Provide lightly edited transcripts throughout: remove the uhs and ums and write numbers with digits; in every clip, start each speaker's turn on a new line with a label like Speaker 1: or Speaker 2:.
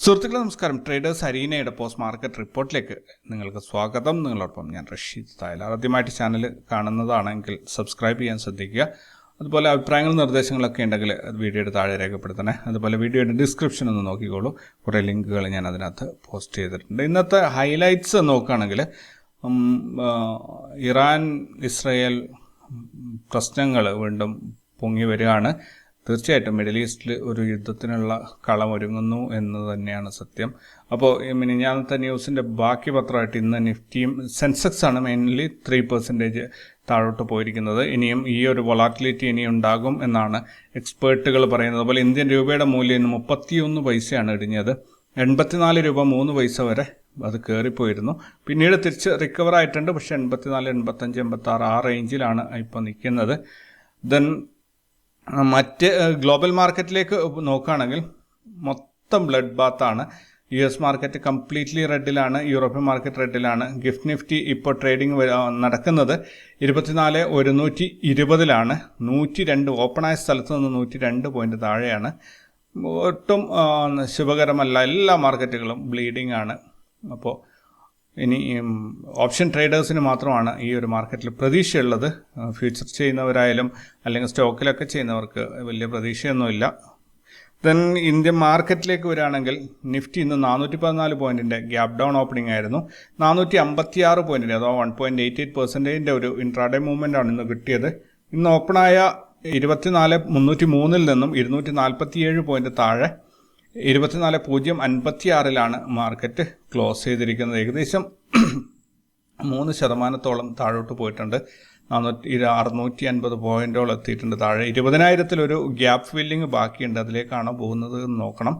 Speaker 1: സുഹൃത്തുക്കളെ നമസ്കാരം. Traders അരീനയുടെ post market റിപ്പോർട്ടിലേക്ക് നിങ്ങൾക്ക് സ്വാഗതം. നിങ്ങളോടൊപ്പം ഞാൻ റഷീദ് തായലാർ. ആദ്യമായിട്ട് ചാനൽ കാണുന്നതാണെങ്കിൽ സബ്സ്ക്രൈബ് ചെയ്യാൻ ശ്രദ്ധിക്കുക. അതുപോലെ അഭിപ്രായങ്ങളും നിർദ്ദേശങ്ങളൊക്കെ ഉണ്ടെങ്കിൽ വീഡിയോയുടെ താഴെ രേഖപ്പെടുത്തണേ. അതുപോലെ വീഡിയോയുടെ ഡിസ്ക്രിപ്ഷൻ ഒന്ന് നോക്കിക്കോളൂ, കുറേ ലിങ്കുകൾ ഞാൻ അതിനകത്ത് പോസ്റ്റ് ചെയ്തിട്ടുണ്ട്. ഇന്നത്തെ ഹൈലൈറ്റ്സ് നോക്കുകയാണെങ്കിൽ ഇറാൻ ഇസ്രയേൽ പ്രശ്നങ്ങൾ വീണ്ടും പൊങ്ങി വരികയാണ്. തീർച്ചയായിട്ടും മിഡിൽ ഈസ്റ്റിൽ ഒരു യുദ്ധത്തിനുള്ള കളമൊരുങ്ങുന്നു എന്ന് തന്നെയാണ് സത്യം. അപ്പോൾ മിനിഞ്ഞാന്നത്തെ ന്യൂസിൻ്റെ ബാക്കി പത്രമായിട്ട് ഇന്ന് നിഫ്റ്റിയും സെൻസെക്സ് ആണ് മെയിൻലി 3% താഴോട്ട് പോയിരിക്കുന്നത്. ഇനിയും ഈ ഒരു വൊളാറ്റിലിറ്റി ഇനി ഉണ്ടാകും എന്നാണ് എക്സ്പേർട്ടുകൾ പറയുന്നത്. അതുപോലെ ഇന്ത്യൻ രൂപയുടെ മൂല്യം ഇന്ന് 31 പൈസയാണ് ഇടിഞ്ഞത്. 84 രൂപ 3 പൈസ വരെ അത് കയറിപ്പോയിരുന്നു. പിന്നീട് തിരിച്ച് റിക്കവർ ആയിട്ടുണ്ട്. പക്ഷേ 84, 85, 86 ആ റേഞ്ചിലാണ് ഇപ്പോൾ നിൽക്കുന്നത്. ദെൻ മറ്റ് ഗ്ലോബൽ മാർക്കറ്റിലേക്ക് നോക്കുകയാണെങ്കിൽ മൊത്തം ബ്ലഡ് ബാത്താണ്. US മാർക്കറ്റ് കംപ്ലീറ്റ്ലി റെഡിലാണ്, യൂറോപ്യൻ മാർക്കറ്റ് റെഡിലാണ്. ഗിഫ്റ്റ് നിഫ്റ്റി ഇപ്പോൾ ട്രേഡിംഗ് നടക്കുന്നത് 24,120 102 ഓപ്പണായ സ്ഥലത്ത് നിന്ന് 102 പോയിന്റ് താഴെയാണ്. ഒട്ടും ശുഭകരമല്ല. എല്ലാ മാർക്കറ്റുകളും ബ്ലീഡിംഗ് ആണ്. അപ്പോൾ ഇനി ഓപ്ഷൻ ട്രേഡേഴ്സിന് മാത്രമാണ് ഈ ഒരു മാർക്കറ്റിൽ പ്രതീക്ഷയുള്ളത്. ഫ്യൂച്ചർ ചെയ്യുന്നവരായാലും അല്ലെങ്കിൽ സ്റ്റോക്കിലൊക്കെ ചെയ്യുന്നവർക്ക് വലിയ പ്രതീക്ഷയൊന്നുമില്ല. ദെൻ ഇന്ത്യൻ മാർക്കറ്റിലേക്ക് വരികയാണെങ്കിൽ നിഫ്റ്റി ഇന്ന് 414 പോയിന്റിൻ്റെ ഗ്യാപ് ഡൗൺ ഓപ്പണിംഗ് ആയിരുന്നു. 456 പോയിന്റിൻ്റെ അഥവാ 1.88% ഒരു ഇൻട്രാഡേ മൂവ്മെൻ്റ് ആണ് ഇന്ന് കിട്ടിയത്. ഇന്ന് ഓപ്പണായ 24,303 നിന്നും 247 പോയിന്റ് താഴെ 24,056 മാർക്കറ്റ് ക്ലോസ് ചെയ്തിരിക്കുന്നത്. ഏകദേശം 3% താഴോട്ട് പോയിട്ടുണ്ട്. 650 പോയിന്റോളം എത്തിയിട്ടുണ്ട് താഴെ. 20,000 ഗ്യാപ്പ് ഫില്ലിംഗ് ബാക്കിയുണ്ട്. അതിലേക്കാണോ പോകുന്നത് എന്ന് നോക്കണം.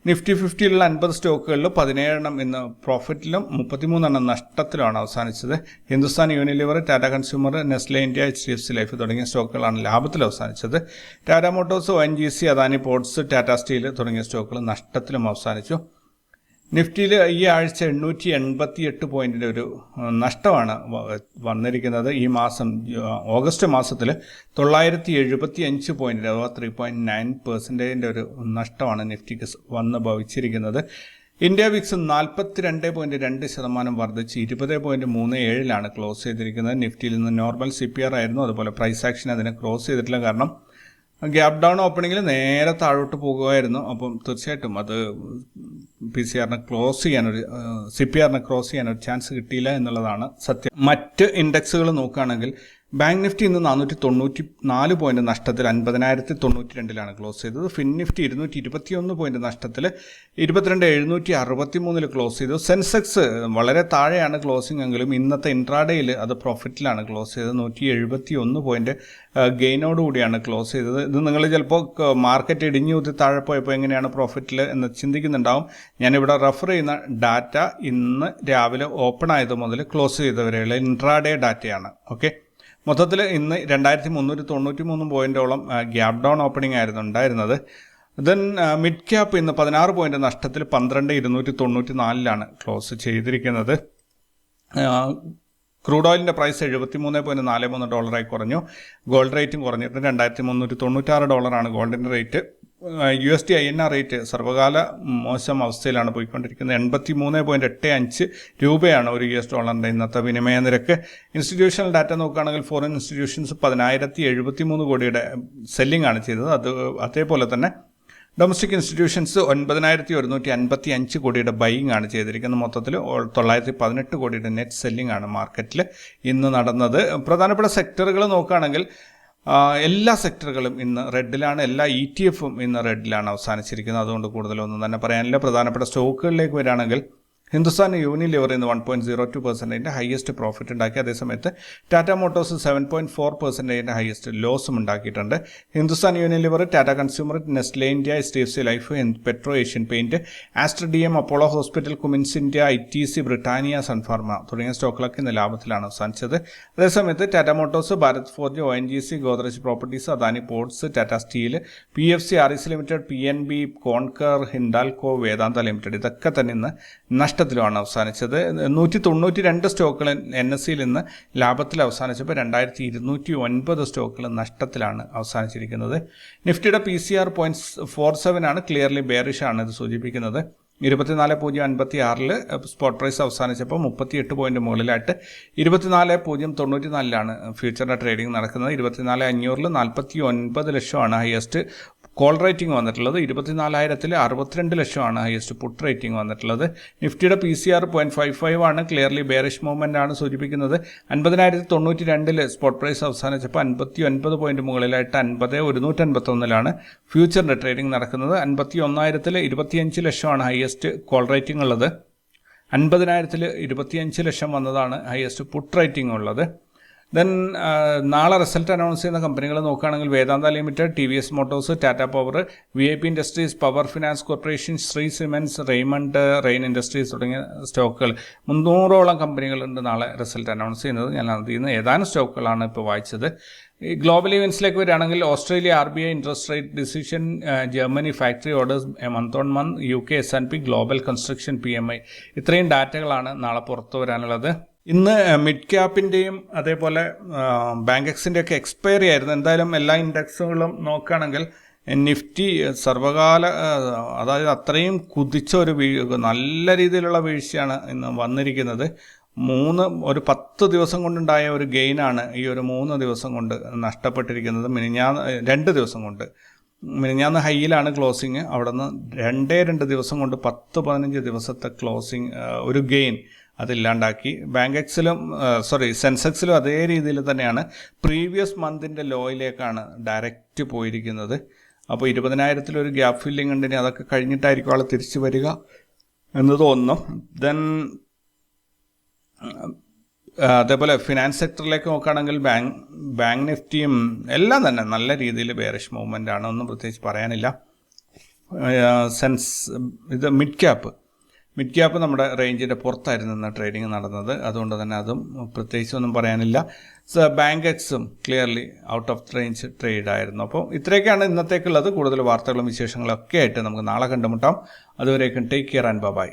Speaker 1: നിഫ്റ്റി 50ലുള്ള 50 സ്റ്റോക്കുകളിൽ 17 ഇന്ന് പ്രോഫിറ്റിലും 33 നഷ്ടത്തിലുമാണ് അവസാനിച്ചത്. Hindustan Unilever, Tata Consumer, Nestle India, HDFC life തുടങ്ങിയ സ്റ്റോക്കുകളാണ് ലാഭത്തിൽ അവസാനിച്ചത്. Tata Motors, ONGC, Adani Ports, Tata steel തുടങ്ങിയ സ്റ്റോക്കുകൾ നഷ്ടത്തിലും അവസാനിച്ചു. നിഫ്റ്റിയിൽ ഈ ആഴ്ച 888 പോയിന്റിൻ്റെ ഒരു നഷ്ടമാണ് വന്നിരിക്കുന്നത്. ഈ മാസം ഓഗസ്റ്റ് മാസത്തിൽ 975 പോയിന്റിൻ്റെ അഥവാ 3.9% ഒരു നഷ്ടമാണ് നിഫ്റ്റിക്ക് വന്ന് ഭവിച്ചിരിക്കുന്നത്. ഇന്ത്യ വിക്സ് 42.2% വർദ്ധിച്ച് 20.37 ക്ലോസ് ചെയ്തിരിക്കുന്നത്. നിഫ്റ്റിയിൽ നിന്ന് നോർമൽ CPR ആയിരുന്നു. അതുപോലെ പ്രൈസ് ആക്ഷൻ അതിനെ ക്രോസ് ചെയ്തിട്ടില്ല. കാരണം ഗ്യാപ് ഡൗൺ ഓപ്പണിങ്ങിൽ നേരെ താഴോട്ട് പോകുമായിരുന്നു. അപ്പം തീർച്ചയായിട്ടും അത് CPR-നെ ക്രോസ് ചെയ്യാനൊരു ചാൻസ് കിട്ടിയില്ല എന്നുള്ളതാണ് സത്യം. മറ്റ് ഇൻഡെക്സുകൾ നോക്കുകയാണെങ്കിൽ ബാങ്ക് നിഫ്റ്റി ഇന്ന് 494 പോയിന്റ് നഷ്ടത്തിൽ 50,092 ക്ലോസ് ചെയ്തത്. ഫിൻ നിഫ്റ്റി 221 പോയിന്റ് നഷ്ടത്തിൽ 22,763 ക്ലോസ് ചെയ്തു. സെൻസെക്സ് വളരെ താഴെയാണ് ക്ലോസിംഗ് എങ്കിലും ഇന്നത്തെ ഇൻട്രാഡേയിൽ അത് പ്രോഫിറ്റിലാണ് ക്ലോസ് ചെയ്തത്. 171 പോയിന്റ് ഗെയിനോടുകൂടിയാണ് ക്ലോസ് ചെയ്തത്. ഇത് നിങ്ങൾ ചിലപ്പോൾ മാർക്കറ്റ് ഇടിഞ്ഞൂത്തി താഴെ പോയപ്പോൾ എങ്ങനെയാണ് പ്രോഫിറ്റിൽ എന്ന് ചിന്തിക്കുന്നുണ്ടാവും. ഞാനിവിടെ റെഫർ ചെയ്യുന്ന ഡാറ്റ ഇന്ന് രാവിലെ ഓപ്പൺ ആയത് മുതൽ ക്ലോസ് ചെയ്തവരെയുള്ള ഇൻട്രാഡേ ഡാറ്റയാണ്. ഓക്കെ, മൊത്തത്തിൽ ഇന്ന് 2,393 പോയിന്റോളം ഗ്യാപ് ഡൗൺ ഓപ്പണിംഗ് ആയിരുന്നു ഉണ്ടായിരുന്നത്. ദെൻ മിഡ് ക്യാപ്പ് ഇന്ന് 16 പോയിന്റ് നഷ്ടത്തിൽ 12,294 ക്ലോസ് ചെയ്തിരിക്കുന്നത്. ക്രൂഡ് ഓയിലിൻ്റെ പ്രൈസ് $73.43 കുറഞ്ഞു. ഗോൾഡ് റേറ്റും കുറഞ്ഞിട്ട് $2,396 ഗോൾഡിൻ്റെ റേറ്റ്. USD INR റേറ്റ് സർവകാല മോശം അവസ്ഥയിലാണ് പോയിക്കൊണ്ടിരിക്കുന്നത്. 83.85 രൂപയാണ് ഒരു US ഡോളറിൻ്റെ ഇന്നത്തെ വിനിമയ നിരക്ക്. ഇൻസ്റ്റിറ്റ്യൂഷണൽ ഡാറ്റ നോക്കുകയാണെങ്കിൽ ഫോറിൻ ഇൻസ്റ്റിറ്റ്യൂഷൻസ് 10,073 കോടിയുടെ സെല്ലിംഗ് ആണ് ചെയ്തത്. അതേപോലെ തന്നെ ഡൊമസ്റ്റിക് ഇൻസ്റ്റിറ്റ്യൂഷൻസ് 9,155 കോടിയുടെ ബൈയിങ് ആണ് ചെയ്തിരിക്കുന്നത്. മൊത്തത്തിൽ 918 കോടിയുടെ നെറ്റ് സെല്ലിംഗ് ആണ് മാർക്കറ്റിൽ ഇന്ന് നടന്നത്. പ്രധാനപ്പെട്ട സെക്ടറുകൾ നോക്കുകയാണെങ്കിൽ എല്ലാ സെക്ടറുകളും ഇന്ന് റെഡിലാണ്. എല്ലാ ETF-ഉം ഇന്ന് റെഡിലാണ് അവസാനിച്ചിരിക്കുന്നത്. അതുകൊണ്ട് കൂടുതലൊന്നും തന്നെ പറയാനില്ല. പ്രധാനപ്പെട്ട സ്റ്റോക്കുകളിലേക്ക് വരികയാണെങ്കിൽ ഹിന്ദുസ്ഥാൻ യൂണിലിവർ ഇന്ന് 1.02% ഹയസ്റ്റ് പ്രോഫിറ്റ് ഉണ്ടാക്കി. അതേസമയത്ത് ടാറ്റ മോട്ടോഴ്സ് 7.4% ഹയസ്റ്റ് ലോസും ഉണ്ടാക്കിയിട്ടുണ്ട്. Hindustan Unilever, Tata Consumer, Nestle India, HDFC Life, Petro, Asian Paint, Aster DM, Apollo Hospital, Cummins India, ITC, Britannia, Sun Pharma തുടങ്ങിയ സ്റ്റോക്കുകളൊക്കെ ഇന്ന് ലാഭത്തിലാണ് അവസാനിച്ചത്. അതേസമയത്ത് Tata Motors, Bharat Forge, ONGC, Godrej Properties, Adani Ports, Tata Steel, PFC, REC Limited, PNB, Concor, Hindalco, Vedanta Limited ഇതൊക്കെ തന്നെ ഇന്ന് നഷ്ടത്തിലുമാണ് അവസാനിച്ചത്. 192 സ്റ്റോക്കുകൾ NSEയിൽ ഇന്ന് ലാഭത്തിൽ അവസാനിച്ചപ്പോൾ 2,209 സ്റ്റോക്കുകൾ നഷ്ടത്തിലാണ് അവസാനിച്ചിരിക്കുന്നത്. നിഫ്റ്റിയുടെ PCR 0.47 ക്ലിയർലി ബെയറിഷ് ആണ് ഇത് സൂചിപ്പിക്കുന്നത്. 24,056 സ്പോട്ട് പ്രൈസ് അവസാനിച്ചപ്പോൾ 38 പോയിന്റ് മുകളിലായിട്ട് 24,094 ഫ്യൂച്ചറിൻ്റെ ട്രേഡിംഗ് നടക്കുന്നത്. 24,500 49 ലക്ഷമാണ് ഹയസ്റ്റ് കോൾ റേറ്റിംഗ് വന്നിട്ടുള്ളത്. 24,000 62 ലക്ഷമാണ് ഹയസ്റ്റ് പുട്ട് റേറ്റിംഗ് വന്നിട്ടുള്ളത്. നിഫ്റ്റിയുടെ PCR 0.55 ആണ്, ക്ലിയർലി ബെയറിഷ് മൂവ്മെൻ്റ് ആണ് സൂചിപ്പിക്കുന്നത്. 50,092 സ്പോട്ട് പ്രൈസ് അവസാനിച്ചപ്പോൾ 59 പോയിന്റ് മുകളിലായിട്ട് 50,151 ഫ്യൂച്ചറിൻ്റെ ട്രേഡിംഗ് നടക്കുന്നത്. 51,000 25 ലക്ഷമാണ് ഹയസ്റ്റ് കോൾ റേറ്റിംഗ് ഉള്ളത്. 50,000 25 ലക്ഷം വന്നതാണ് ഹയസ്റ്റ് പുട്ട് റേറ്റിംഗ് ഉള്ളത്. ദെൻ നാളെ റിസൾട്ട് അനൗൺസ് ചെയ്യുന്ന കമ്പനികൾ നോക്കുകയാണെങ്കിൽ Vedanta Limited, TVS Motors, Tata Power, VIP Industries, Power Finance Corporation, Shree Cements, Raymond, Rain Industries തുടങ്ങിയ സ്റ്റോക്കുകൾ 300ഓളം കമ്പനികളുണ്ട് നാളെ റിസൾട്ട് അനൗൺസ് ചെയ്യുന്നത്. ഞാൻ അതിൽ നിന്ന് ഏതാനും സ്റ്റോക്കുകളാണ് ഇപ്പോൾ വായിച്ചത്. ഈ ഗ്ലോബൽ ഇവൻറ്റ്സിലേക്ക് വരികയാണെങ്കിൽ Australia RBI interest rate decision, Germany factory orders month on month, UK S&P global construction PMI, ഇത്രയും ഡാറ്റകളാണ് നാളെ പുറത്തു വരാനുള്ളത്. ഇന്ന് മിഡ് ക്യാപ്പിൻ്റെയും അതേപോലെ ബാങ്ക് എക്സിൻ്റെയൊക്കെ എക്സ്പയറി ആയിരുന്നു. എന്തായാലും എല്ലാ ഇൻഡെക്സുകളും നോക്കുകയാണെങ്കിൽ നിഫ്റ്റി സർവകാല അതായത് അത്രയും കുതിച്ച നല്ല രീതിയിലുള്ള വീഴ്ചയാണ് ഇന്ന് വന്നിരിക്കുന്നത്. ഒരു 10 ദിവസം കൊണ്ടുണ്ടായ ഒരു ഗെയിനാണ് ഈ ഒരു 3 ദിവസം കൊണ്ട് നഷ്ടപ്പെട്ടിരിക്കുന്നത്. 2 ദിവസം കൊണ്ട് മിനിഞ്ഞാന്ന് ഹൈയിലാണ് ക്ലോസിങ്. അവിടെ നിന്ന് 2 ദിവസം കൊണ്ട് 10-15 ദിവസത്തെ ക്ലോസിങ് ഒരു ഗെയിൻ അതില്ലാണ്ടാക്കി. ബാങ്ക് എക്സിലും സെൻസെക്സിലും അതേ രീതിയിൽ തന്നെയാണ്. പ്രീവിയസ് മന്തിൻ്റെ ലോയിലേക്കാണ് ഡയറക്റ്റ് പോയിരിക്കുന്നത്. അപ്പോൾ 20,000 ഒരു ഗ്യാപ്പ് ഫില്ലിംഗ് ഉണ്ടെങ്കിൽ അതൊക്കെ കഴിഞ്ഞിട്ടായിരിക്കും ആൾ തിരിച്ചു വരിക എന്ന് തോന്നുന്നു. ദെൻ അതേപോലെ ഫിനാൻസ് സെക്ടറിലേക്ക് നോക്കുകയാണെങ്കിൽ ബാങ്ക് നിഫ്റ്റിയും എല്ലാം തന്നെ നല്ല രീതിയിൽ ബെയറിഷ് മൂവ്മെൻ്റ് ആണ്, ഒന്നും പ്രത്യേകിച്ച് പറയാനില്ല. ഇത് മിഡ് ക്യാപ്പ് നമ്മുടെ റേഞ്ചിൻ്റെ പുറത്തായിരുന്നു ഇന്ന് ട്രേഡിംഗ് നടന്നത്. അതുകൊണ്ട് തന്നെ അതും പ്രത്യേകിച്ചൊന്നും പറയാനില്ല. ബാങ്ക് എക്സും clearly out of range trade ആയിരുന്നു. അപ്പോൾ ഇത്രയൊക്കെയാണ് ഇന്നത്തേക്കുള്ളത്. കൂടുതൽ വാർത്തകളും വിശേഷങ്ങളും ഒക്കെ ആയിട്ട് നമുക്ക് നാളെ കണ്ടുമുട്ടാം. അതുവരേക്കും ടേക്ക് കെയർ ആൻഡ് ബൈ.